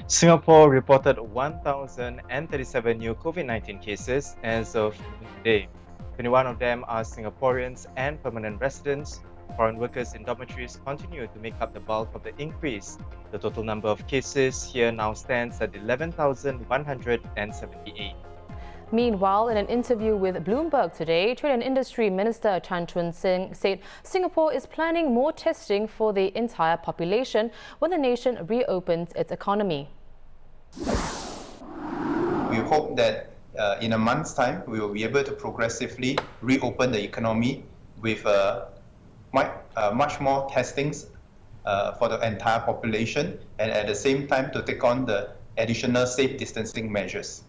Singapore reported 1,037 new COVID-19 cases as of today. 21 of them are Singaporeans and permanent residents. Foreign workers in dormitories continue to make up the bulk of the increase. The total number of cases here now stands at 11,178. Meanwhile, in an interview with Bloomberg today, Trade and Industry Minister Chan Chun Sing said Singapore is planning more testing for the entire population when the nation reopens its economy. We hope that in a month's time, we will be able to progressively reopen the economy with much more testings for the entire population, and at the same time to take on the additional safe distancing measures.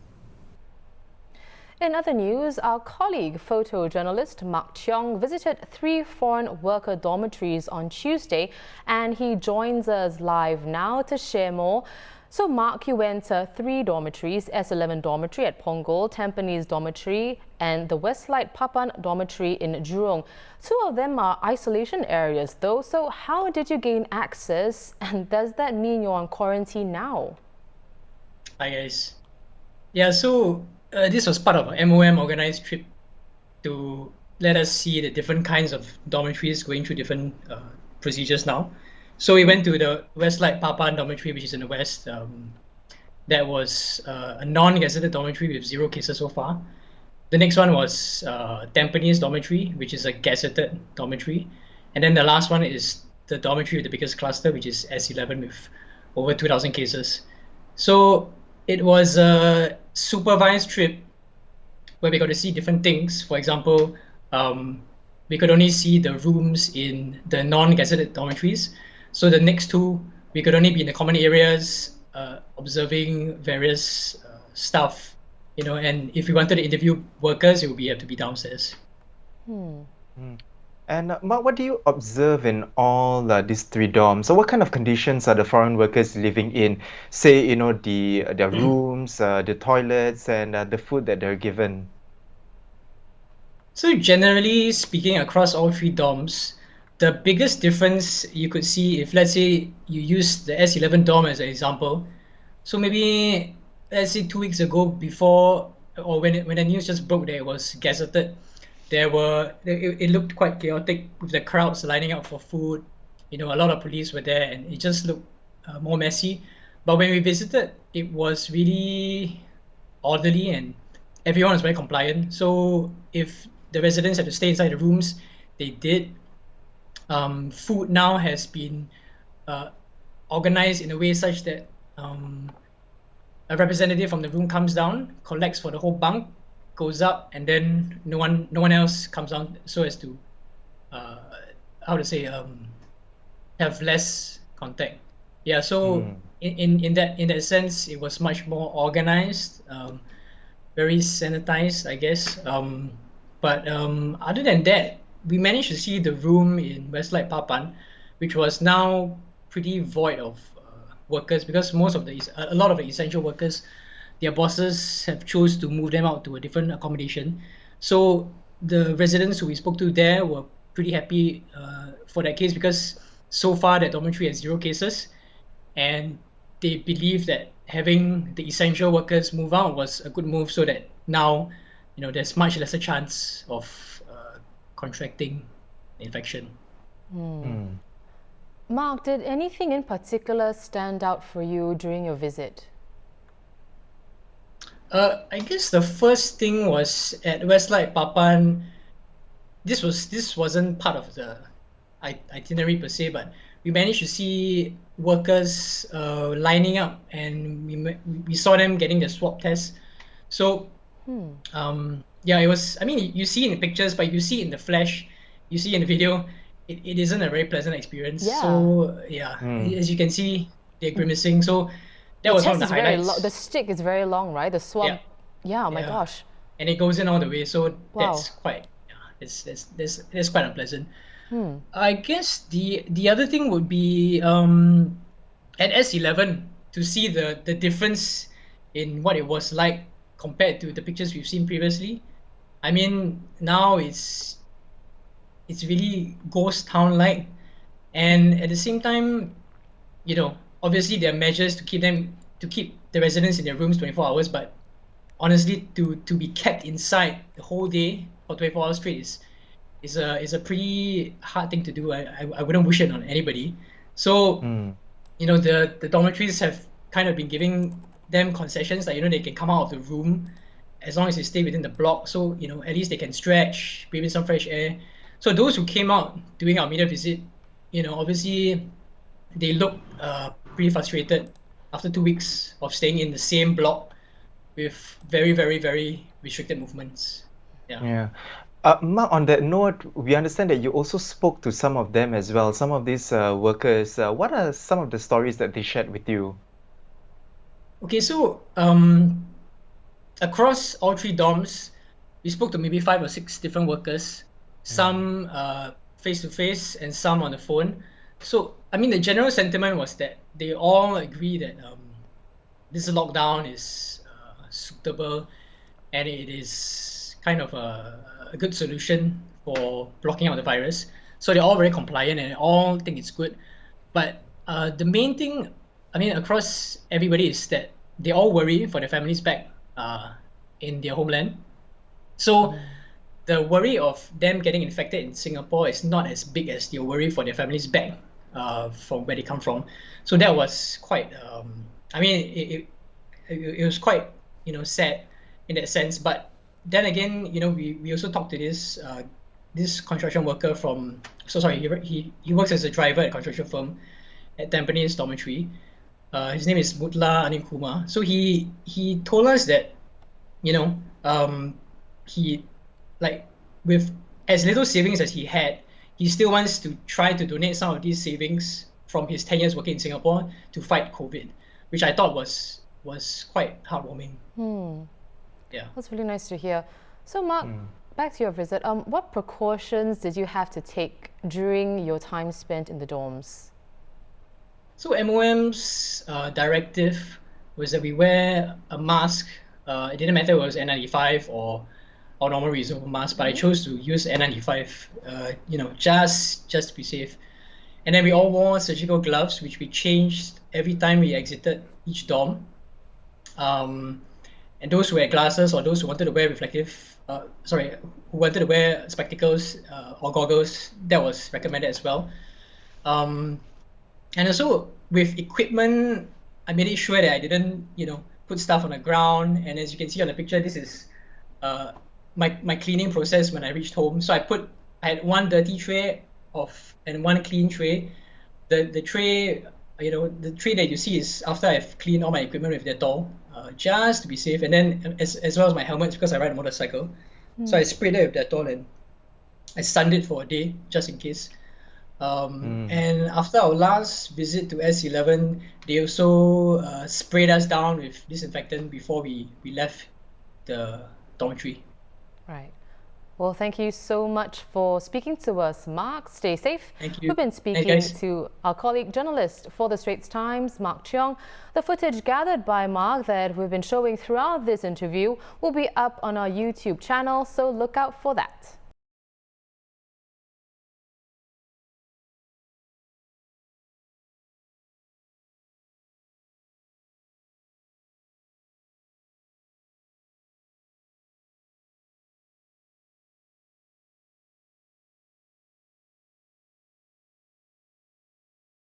In other news, our colleague, photojournalist Mark Cheong, visited 3 foreign worker dormitories on Tuesday, and he joins us live now to share more. So, Mark, you went to 3 dormitories: S11 dormitory at Punggol, Tampines dormitory, and the Westlight Papan dormitory in Jurong. 2 of them are isolation areas, though. So, how did you gain access, and does that mean you're on quarantine now? Hi guys. Yeah, so this was part of a MOM organized trip to let us see the different kinds of dormitories going through different procedures now. So we went to the Westlight Papan dormitory, which is in the west. That was a non-gazetted dormitory with 0 cases so far. The next one was Tampines dormitory, which is a gazetted dormitory. And then the last one is the dormitory with the biggest cluster, which is S11 with over 2,000 cases. So it was a supervised trip where we got to see different things. For example, we could only see the rooms in the non-gazetted dormitories. So the next 2, we could only be in the common areas, observing various stuff, and if we wanted to interview workers, it would have to be downstairs. And Mark, what do you observe in all these 3 dorms? So what kind of conditions are the foreign workers living in? Say, their rooms, the toilets, and the food that they're given. So generally speaking, across all 3 dorms, the biggest difference you could see, if let's say you use the S11 dorm as an example. So maybe let's say 2 weeks ago, before or when the news just broke that it was gazetted, it looked quite chaotic with the crowds lining up for food. A lot of police were there, and it just looked more messy. But when we visited, it was really orderly and everyone was very compliant. So if the residents had to stay inside the rooms, they did. Food now has been organized in a way such that a representative from the room comes down, collects for the whole bunk, goes up, and then no one else comes down, so as to have less contact. Yeah, so in that sense, it was much more organized, very sanitized, I guess. But other than that, we managed to see the room in Westlight Papan, which was now pretty void of workers, because a lot of the essential workers, their bosses have chose to move them out to a different accommodation. So the residents who we spoke to there were pretty happy for that case, because so far that dormitory has 0 cases, and they believe that having the essential workers move out was a good move, so that now there's much lesser chance of contracting infection. Mark, did anything in particular stand out for you during your visit? I guess the first thing was at Westlight Papan. This wasn't part of the itinerary per se, but we managed to see workers lining up, and we saw them getting the swab test. So yeah, it was, you see in the pictures, but you see in the flesh, you see in the video, it isn't a very pleasant experience. Yeah. So yeah, as you can see, they're grimacing. So that was one of the highlights. The stick is very long, right? The swab. Yeah, oh my gosh. And it goes in all the way, so Wow. that's quite, it's quite unpleasant. I guess the other thing would be at S11, to see the difference in what it was like compared to the pictures we've seen previously. Now it's really ghost town like, and at the same time, obviously there are measures to to keep the residents in their rooms 24 hours, but honestly, to be kept inside the whole day for 24 hours straight is a pretty hard thing to do. I wouldn't wish it on anybody. So, you know, the dormitories have kind of been giving them concessions that, you know, they can come out of the room as long as they stay within the block. So, you know, at least they can stretch, breathe in some fresh air. So those who came out doing our media visit, you know, obviously they look pretty frustrated after 2 weeks of staying in the same block with very, very, very restricted movements. Yeah. Mark, on that note, we understand that you also spoke to some of them as well, some of these workers. What are some of the stories that they shared with you? Okay, so across all 3 dorms, we spoke to maybe 5 or 6 different workers, some face-to-face and some on the phone. So, I mean, the general sentiment was that they all agree that this lockdown is suitable and it is kind of a good solution for blocking out the virus. So they're all very compliant and they all think it's good. But the main thing, I mean, across everybody is that they all worry for their families back in their homeland. So the worry of them getting infected in Singapore is not as big as their worry for their families back from where they come from. So that was quite, I mean, it was quite, you know, sad in that sense. But then again, you know, we also talked to this this construction worker from, so sorry, he works as a driver at a construction firm at Tampines Dormitory. His name is Mutla Anim Kumar. So he told us that, you know, he, like, with as little savings as he had, he still wants to try to donate some of these savings from his 10 years working in Singapore to fight COVID, which I thought was quite heartwarming. Yeah, that's really nice to hear. So, Mark, back to your visit. What precautions did you have to take during your time spent in the dorms? So MOM's directive was that we wear a mask. It didn't matter if it was N95 or normal reusable mask, but I chose to use N95, you know, just to be safe. And then we all wore surgical gloves, which we changed every time we exited each dorm. And those who had glasses or those who wanted to wear who wanted to wear spectacles or goggles, that was recommended as well. And also with equipment, I made it sure that I didn't, you know, put stuff on the ground. And as you can see on the picture, this is my cleaning process when I reached home. So I had one dirty tray and one clean tray. The tray, you know, the tray that you see is after I've cleaned all my equipment with Dettol, just to be safe. And then as well as my helmet, because I ride a motorcycle. So I sprayed it with Dettol and I sunned it for a day just in case. And after our last visit to S11, they also sprayed us down with disinfectant before we left the dormitory. Right. Well, thank you so much for speaking to us, Mark. Stay safe. Thank you. We've been speaking to our colleague journalist for the Straits Times, Mark Cheong. The footage gathered by Mark that we've been showing throughout this interview will be up on our YouTube channel, so look out for that.